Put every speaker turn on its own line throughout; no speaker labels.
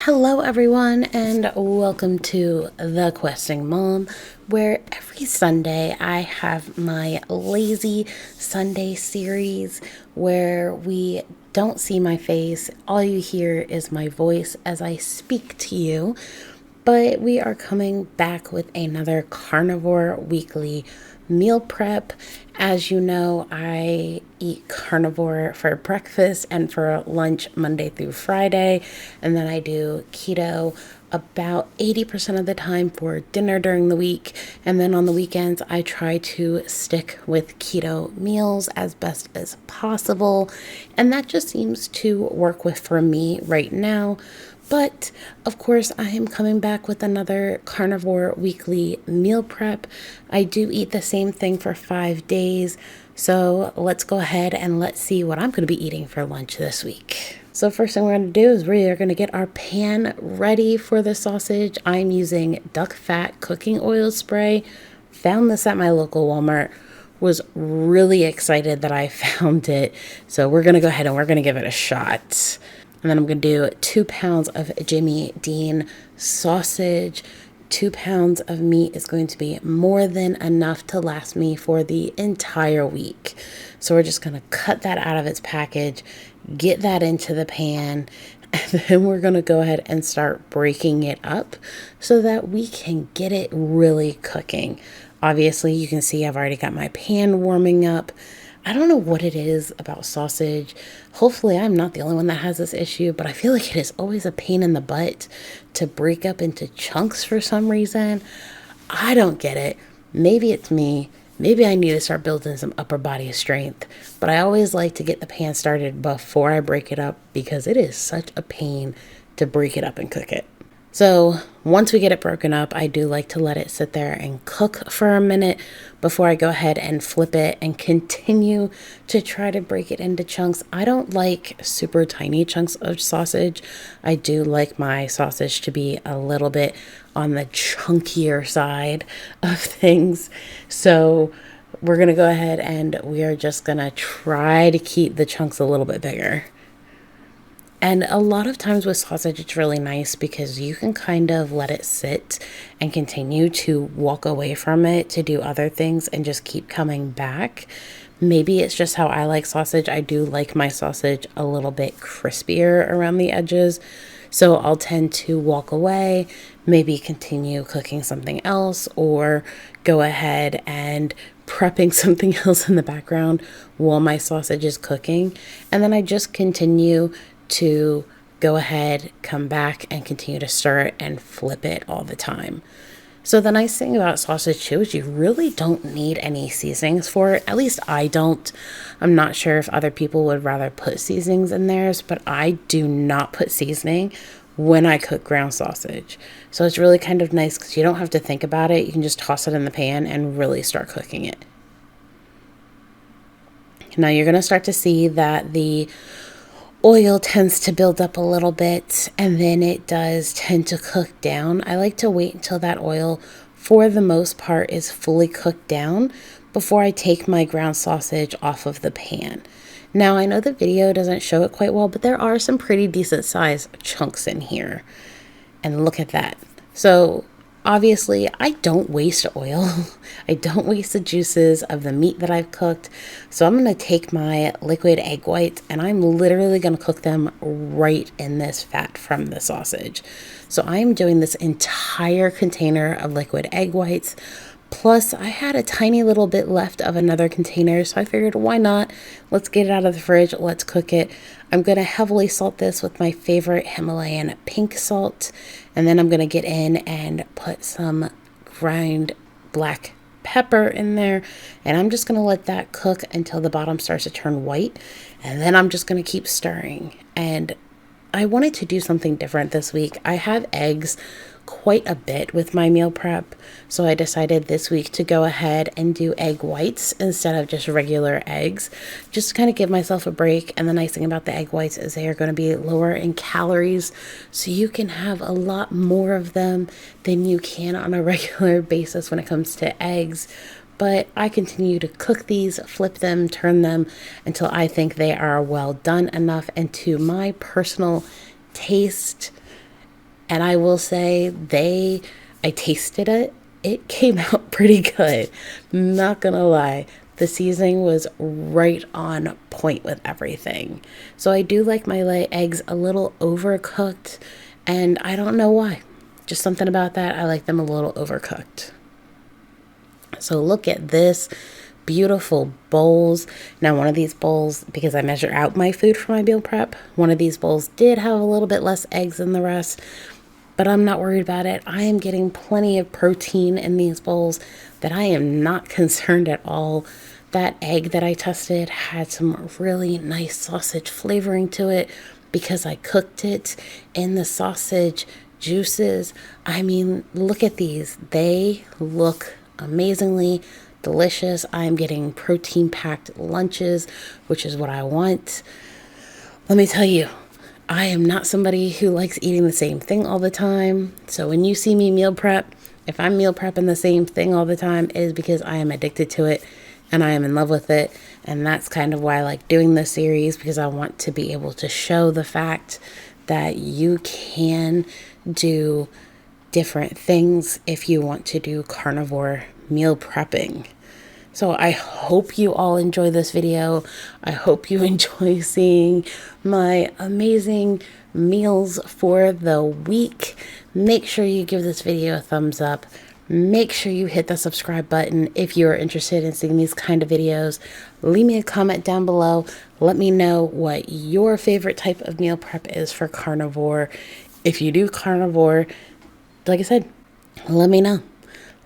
Hello, everyone, and welcome to The Questing Mom, where every Sunday I have my Lazy Sunday series where we don't see my face. All you hear is my voice as I speak to you. But we are coming back with another carnivore weekly meal prep. As you know, I eat carnivore for breakfast and for lunch Monday through Friday, and then I do keto about 80% of the time for dinner during the week. And then on the weekends, I try to stick with keto meals as best as possible. And that just seems to work with for me right now. But of course, I am coming back with another carnivore weekly meal prep. I do eat the same thing for 5 days. So let's go ahead and let's see what I'm going to be eating for lunch this week. So first thing we're going to do is we are going to get our pan ready for the sausage. I'm using duck fat cooking oil spray. Found this at my local Walmart. Was really excited that I found it. So we're going to go ahead and we're going to give it a shot. And then I'm going to do 2 pounds of Jimmy Dean sausage. 2 pounds of meat is going to be more than enough to last me for the entire week. So we're just going to cut that out of its package, get that into the pan, and then we're going to go ahead and start breaking it up so that we can get it really cooking. Obviously, you can see I've already got my pan warming up. I don't know what it is about sausage. Hopefully I'm not the only one that has this issue, but I feel like it is always a pain in the butt to break up into chunks for some reason. I don't get it. Maybe it's me. Maybe I need to start building some upper body strength, but I always like to get the pan started before I break it up because it is such a pain to break it up and cook it. So once we get it broken up, I do like to let it sit there and cook for a minute before I go ahead and flip it and continue to try to break it into chunks. I don't like super tiny chunks of sausage. I do like my sausage to be a little bit on the chunkier side of things. So we're going to go ahead and we are just going to try to keep the chunks a little bit bigger. And a lot of times with sausage, it's really nice because you can kind of let it sit and continue to walk away from it to do other things and just keep coming back. Maybe it's just how I like sausage. I do like my sausage a little bit crispier around the edges. So I'll tend to walk away, maybe continue cooking something else, or go ahead and prepping something else in the background while my sausage is cooking. And then I just continue to go ahead, come back, and continue to stir it and flip it all the time. So the nice thing about sausage too is you really don't need any seasonings for it. At least I don't. I'm not sure if other people would rather put seasonings in theirs, but I do not put seasoning when I cook ground sausage. So it's really kind of nice because you don't have to think about it. You can just toss it in the pan and really start cooking it. Now you're going to start to see that the oil tends to build up a little bit and then it does tend to cook down. I like to wait until that oil, for the most part, is fully cooked down before I take my ground sausage off of the pan. Now, I know the video doesn't show it quite well, but there are some pretty decent sized chunks in here. And look at that. So obviously, I don't waste oil. I don't waste the juices of the meat that I've cooked. So I'm going to take my liquid egg whites and I'm literally going to cook them right in this fat from the sausage. So I'm doing this entire container of liquid egg whites. Plus, I had a tiny little bit left of another container, so I figured, why not? Let's get it out of the fridge. Let's cook it. I'm going to heavily salt this with my favorite Himalayan pink salt. And then I'm going to get in and put some ground black pepper in there. And I'm just going to let that cook until the bottom starts to turn white. And then I'm just going to keep stirring. And I wanted to do something different this week. I have eggs quite a bit with my meal prep, so I decided this week to go ahead and do egg whites instead of just regular eggs, just to kind of give myself a break. And the nice thing about the egg whites is they are going to be lower in calories, so you can have a lot more of them than you can on a regular basis when it comes to eggs. But I continue to cook these, flip them, turn them until I think they are well done enough and to my personal taste. And I will say I tasted it. It came out pretty good. Not gonna lie. The seasoning was right on point with everything. So I do like my eggs a little overcooked, and I don't know why. Just something about that. I like them a little overcooked. So look at this beautiful bowls. Now, one of these bowls, because I measure out my food for my meal prep, one of these bowls did have a little bit less eggs than the rest, but I'm not worried about it. I am getting plenty of protein in these bowls that I am not concerned at all. That egg that I tested had some really nice sausage flavoring to it because I cooked it in the sausage juices. I mean, look at these. They look amazingly delicious. I'm getting protein packed lunches, which is what I want. Let me tell you, I am not somebody who likes eating the same thing all the time. So when you see me meal prep, if I'm meal prepping the same thing all the time, it is because I am addicted to it and I am in love with it. And that's kind of why I like doing this series, because I want to be able to show the fact that you can do different things if you want to do carnivore meal prepping. So I hope you all enjoy this video. I hope you enjoy seeing my amazing meals for the week. Make sure you give this video a thumbs up. Make sure you hit the subscribe button if you are interested in seeing these kind of videos. Leave me a comment down below. Let me know what your favorite type of meal prep is for carnivore. If you do carnivore, like I said, let me know.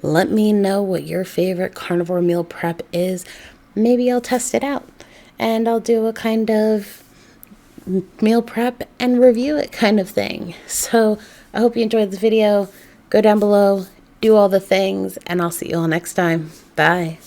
Let me know what your favorite carnivore meal prep is. Maybe I'll test it out and I'll do a kind of meal prep and review it kind of thing. So I hope you enjoyed this video. Go down below, do all the things, and I'll see you all next time. Bye.